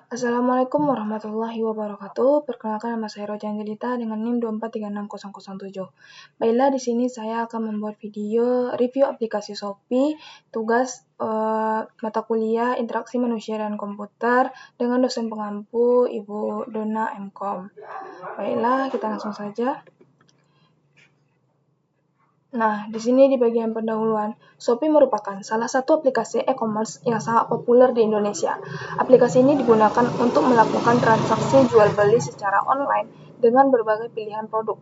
Assalamualaikum warahmatullahi wabarakatuh. Perkenalkan nama saya Roja Angelita dengan NIM 2436007. Baiklah, di sini saya akan membuat video review aplikasi Shopee, tugas mata kuliah interaksi manusia dan komputer dengan dosen pengampu Ibu Dona MKOM. Baiklah, kita langsung saja. Nah, di sini di bagian pendahuluan, Shopee merupakan salah satu aplikasi e-commerce yang sangat populer di Indonesia. Aplikasi ini digunakan untuk melakukan transaksi jual beli secara online dengan berbagai pilihan produk,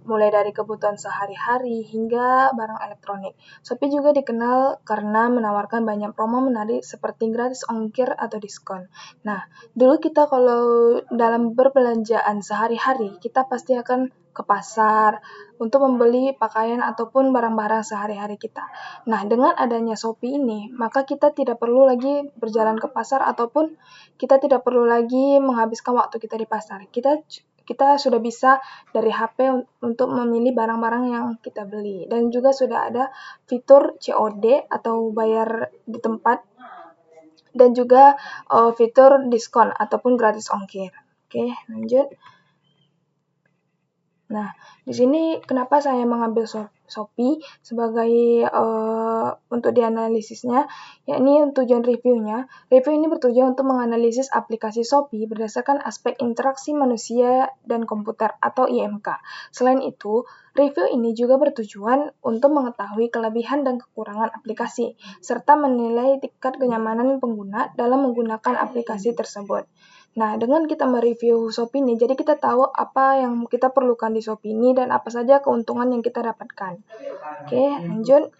mulai dari kebutuhan sehari-hari hingga barang elektronik. Shopee juga dikenal karena menawarkan banyak promo menarik seperti gratis ongkir atau diskon. Nah, dulu kita kalau dalam berbelanjaan sehari-hari, kita pasti akan ke pasar untuk membeli pakaian ataupun barang-barang sehari-hari kita. Nah, dengan adanya Shopee ini, maka kita tidak perlu lagi berjalan ke pasar ataupun kita tidak perlu lagi menghabiskan waktu kita di pasar. Kita sudah bisa dari HP untuk memilih barang-barang yang kita beli. Dan juga sudah ada fitur COD atau bayar di tempat dan juga fitur diskon ataupun gratis ongkir. Oke, lanjut. Nah, di sini kenapa saya mengambil Shopee sebagai untuk dianalisisnya, yakni tujuan reviewnya. Review ini bertujuan untuk menganalisis aplikasi Shopee berdasarkan aspek interaksi manusia dan komputer atau IMK. Selain itu, review ini juga bertujuan untuk mengetahui kelebihan dan kekurangan aplikasi, serta menilai tingkat kenyamanan pengguna dalam menggunakan aplikasi tersebut. Nah, dengan kita mereview Shopee ini, jadi kita tahu apa yang kita perlukan di Shopee ini dan apa saja keuntungan yang kita dapatkan. Oke, lanjut.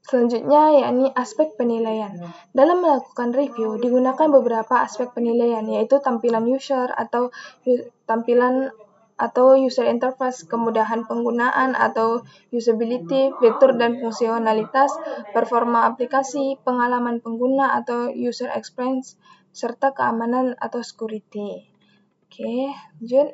Selanjutnya, yakni aspek penilaian. Dalam melakukan review, digunakan beberapa aspek penilaian, yaitu tampilan user atau tampilan atau user interface, kemudahan penggunaan atau usability, fitur dan fungsionalitas, performa aplikasi, pengalaman pengguna atau user experience, serta keamanan atau security. Oke, lanjut.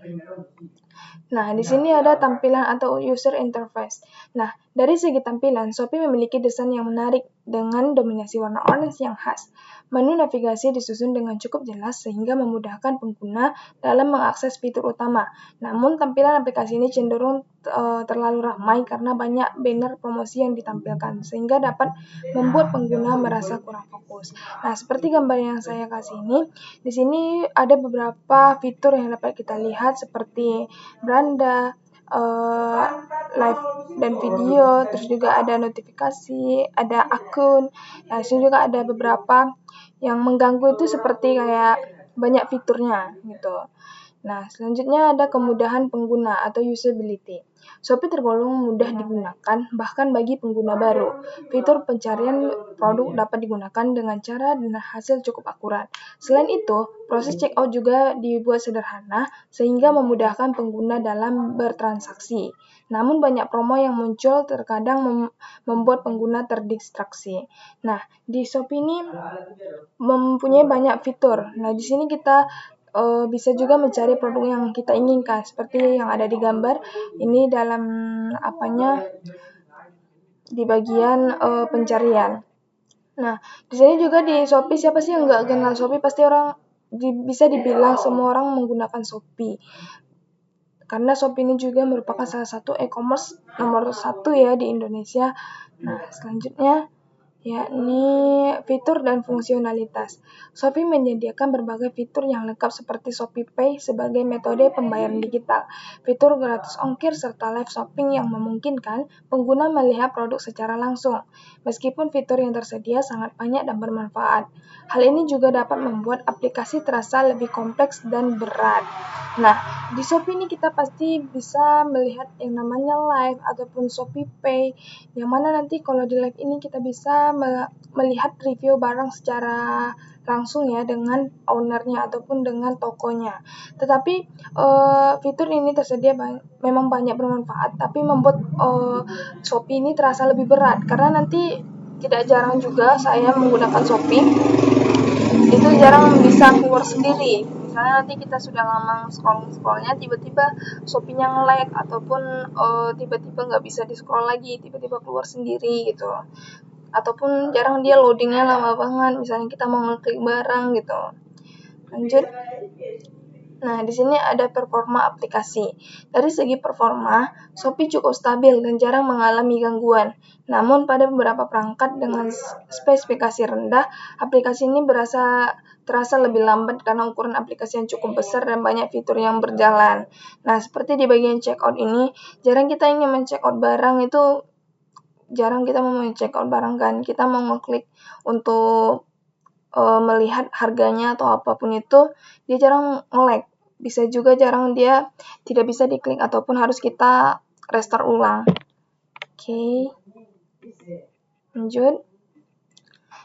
Nah, di sini ada tampilan atau user interface. Nah, dari segi tampilan, Shopee memiliki desain yang menarik dengan dominasi warna orange yang khas. Menu navigasi disusun dengan cukup jelas sehingga memudahkan pengguna dalam mengakses fitur utama. Namun, tampilan aplikasi ini cenderung terlalu ramai karena banyak banner promosi yang ditampilkan, sehingga dapat membuat pengguna merasa kurang fokus. Nah, seperti gambar yang saya kasih ini, di sini ada beberapa fitur yang dapat kita lihat seperti beranda, live dan video, terus juga ada notifikasi, ada akun. Nah, di sini juga ada beberapa yang mengganggu itu seperti kayak banyak fiturnya gitu. Nah, selanjutnya ada kemudahan pengguna atau usability. Shopee tergolong mudah digunakan bahkan bagi pengguna baru. Fitur pencarian produk dapat digunakan dengan cara dan hasil cukup akurat. Selain itu, proses checkout juga dibuat sederhana sehingga memudahkan pengguna dalam bertransaksi. Namun banyak promo yang muncul terkadang membuat pengguna terdistraksi. Nah, di Shopee ini mempunyai banyak fitur. Nah, di sini kita bisa juga mencari produk yang kita inginkan seperti yang ada di gambar ini dalam di bagian pencarian. Nah, di sini juga di Shopee, siapa sih yang nggak kenal Shopee? Pasti bisa dibilang semua orang menggunakan Shopee. Karena Shopee ini juga merupakan salah satu e-commerce nomor 1 ya di Indonesia. Nah, selanjutnya yakni fitur dan fungsionalitas. Shopee menyediakan berbagai fitur yang lengkap seperti Shopee Pay sebagai metode pembayaran digital, fitur gratis ongkir, serta live shopping yang memungkinkan pengguna melihat produk secara langsung. Meskipun fitur yang tersedia sangat banyak dan bermanfaat, hal ini juga dapat membuat aplikasi terasa lebih kompleks dan berat. Nah, di Shopee ini kita pasti bisa melihat yang namanya live ataupun Shopee Pay, yang mana nanti kalau di live ini kita bisa melihat review barang secara langsung ya dengan ownernya ataupun dengan tokonya. Tetapi fitur ini tersedia memang banyak bermanfaat, tapi membuat Shopee ini terasa lebih berat karena nanti tidak jarang juga saya menggunakan Shopee itu jarang bisa keluar sendiri. Misalnya nanti kita sudah lama scrollnya, tiba-tiba Shopee-nya nge-lag ataupun tiba-tiba nggak bisa di-scroll lagi, tiba-tiba keluar sendiri gitu. Ataupun jarang dia loadingnya lama banget, misalnya kita mau ngeklik barang gitu. Lanjut. Nah, di sini ada performa aplikasi. Dari segi performa, Shopee cukup stabil dan jarang mengalami gangguan. Namun, pada beberapa perangkat dengan spesifikasi rendah, aplikasi ini terasa lebih lambat karena ukuran aplikasi yang cukup besar dan banyak fitur yang berjalan. Nah, seperti di bagian checkout ini, jarang kita ingin men-checkout barang itu, jarang kita mau men-checkout barang kan. Kita mau ngeklik untuk melihat harganya atau apapun itu, dia jarang nge-lag. Bisa juga jarang dia tidak bisa diklik ataupun harus kita restart ulang. Oke. Lanjut.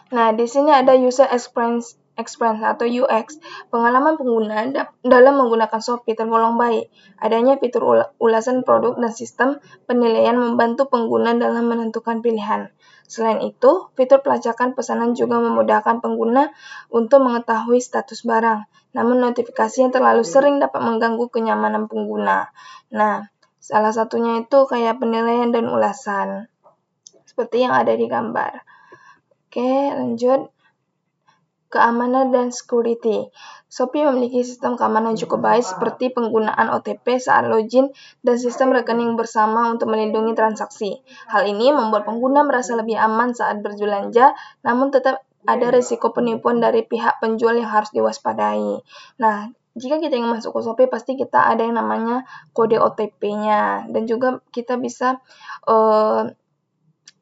Nah, di sini ada user experience atau UX. Pengalaman pengguna dalam menggunakan Shopee tergolong baik. Adanya fitur ulasan produk dan sistem penilaian membantu pengguna dalam menentukan pilihan. Selain itu, fitur pelacakan pesanan juga memudahkan pengguna untuk mengetahui status barang. Namun notifikasi yang terlalu sering dapat mengganggu kenyamanan pengguna. Nah, salah satunya itu kayak penilaian dan ulasan. Seperti yang ada di gambar. Oke, lanjut. Keamanan dan security. Shopee memiliki sistem keamanan cukup baik seperti penggunaan OTP saat login dan sistem rekening bersama untuk melindungi transaksi. Hal ini membuat pengguna merasa lebih aman saat berbelanja, namun tetap ada risiko penipuan dari pihak penjual yang harus diwaspadai. Nah, jika kita ingin masuk ke Shopee, pasti kita ada yang namanya kode OTP-nya, dan juga kita bisa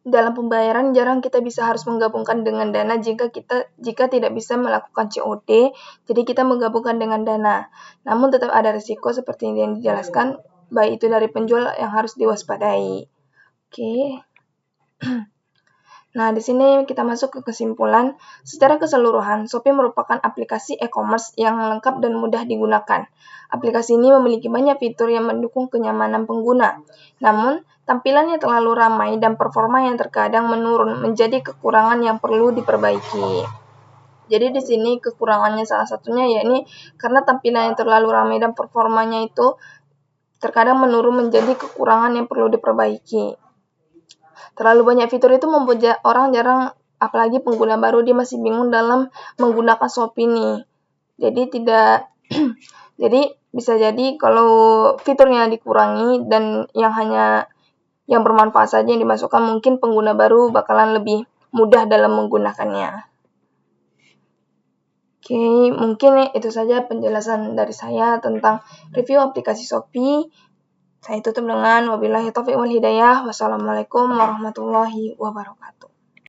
dalam pembayaran jarang kita bisa harus menggabungkan dengan Dana jika tidak bisa melakukan COD, jadi kita menggabungkan dengan Dana. Namun tetap ada risiko seperti yang dijelaskan, baik itu dari penjual yang harus diwaspadai. Oke. Nah, di sini kita masuk ke kesimpulan. Secara keseluruhan, Shopee merupakan aplikasi e-commerce yang lengkap dan mudah digunakan. Aplikasi ini memiliki banyak fitur yang mendukung kenyamanan pengguna. Namun, tampilannya terlalu ramai dan performa yang terkadang menurun menjadi kekurangan yang perlu diperbaiki. Jadi di sini kekurangannya salah satunya yakni karena tampilan yang terlalu ramai dan performanya itu terkadang menurun menjadi kekurangan yang perlu diperbaiki. Terlalu banyak fitur itu membuat orang jarang, apalagi pengguna baru, dia masih bingung dalam menggunakan Shopee ini. Jadi bisa jadi kalau fiturnya dikurangi dan yang bermanfaat saja yang dimasukkan, mungkin pengguna baru bakalan lebih mudah dalam menggunakannya. Oke, mungkin itu saja penjelasan dari saya tentang review aplikasi Shopee. Saya tutup dengan wabillahi taufiq wal hidayah. Wassalamualaikum warahmatullahi wabarakatuh.